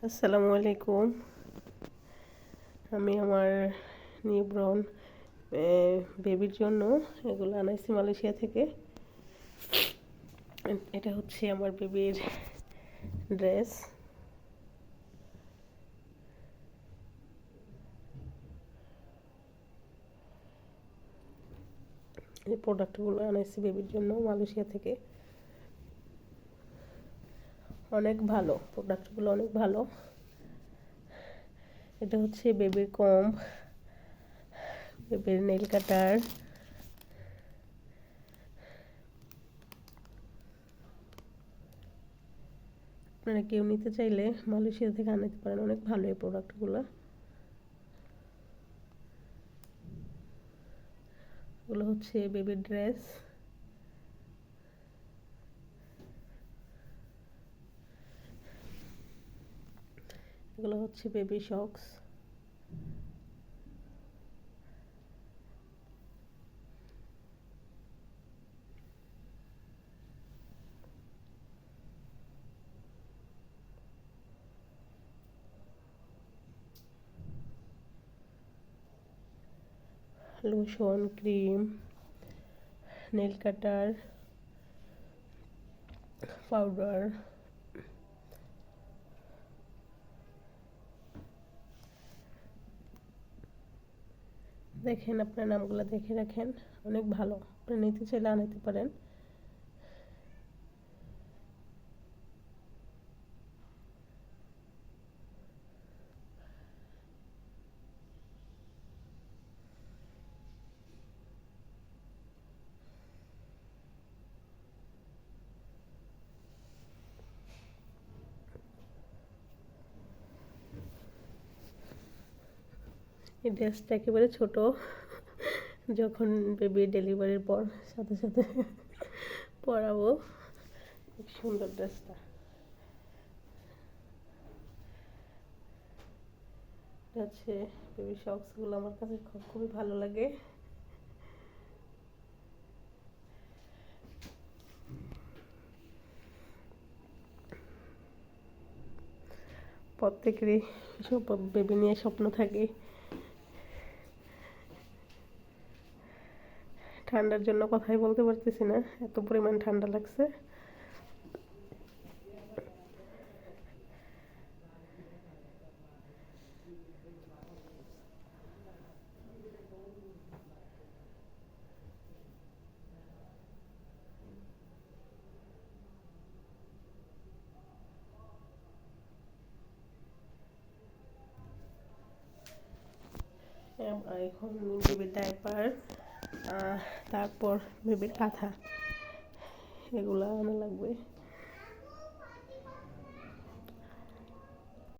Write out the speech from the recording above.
আসসালামু আলাইকুম। আমি আমার নিউবর্ন বেবির জন্য এগুলো আনাইছি মালয়েশিয়া থেকে। এটা হচ্ছে আমার বেবির ড্রেস। এই প্রোডাক্টগুলো আনাইছি বেবির জন্য মালয়েশিয়া থেকে। অনেক ভালো, প্রোডাক্টগুলো অনেক ভালো। এটা হচ্ছে বেবির কম্ব, বেবির নেইল কাটার, আপনারা কেউ নিতে চাইলে মালয়েশিয়া থেকে আনাতে পারেন। অনেক ভালো এই প্রোডাক্টগুলো। এগুলো হচ্ছে বেবির ড্রেস। এগুলো হচ্ছে বেবি শক্স। লোশন, ক্রিম, নেল কাটার, পাউডার। দেখেন, আপনার নামগুলো দেখে রাখেন। অনেক ভালো, আপনি নিতে চাইলে আনাতে পারেন। এই ড্রেসটা একেবারে ছোট, যখন বেবি ডেলিভারির পর সাথে সাথে পরাবো। খুব সুন্দর ড্রেসটা। এটা হচ্ছে বেবি শক্সগুলো, আমার কাছে খুবই ভালো লাগে। প্রত্যেকেরই সব বেবি নিয়ে স্বপ্ন থাকে। ঠান্ডার জন্য কথাই বলতে পারতেছি না, এত পরিমাণ ঠান্ডা লাগছে। এখন বেবির ডাইপার, তারপর বেবির কাঁথা, এগুলো আনা লাগবে।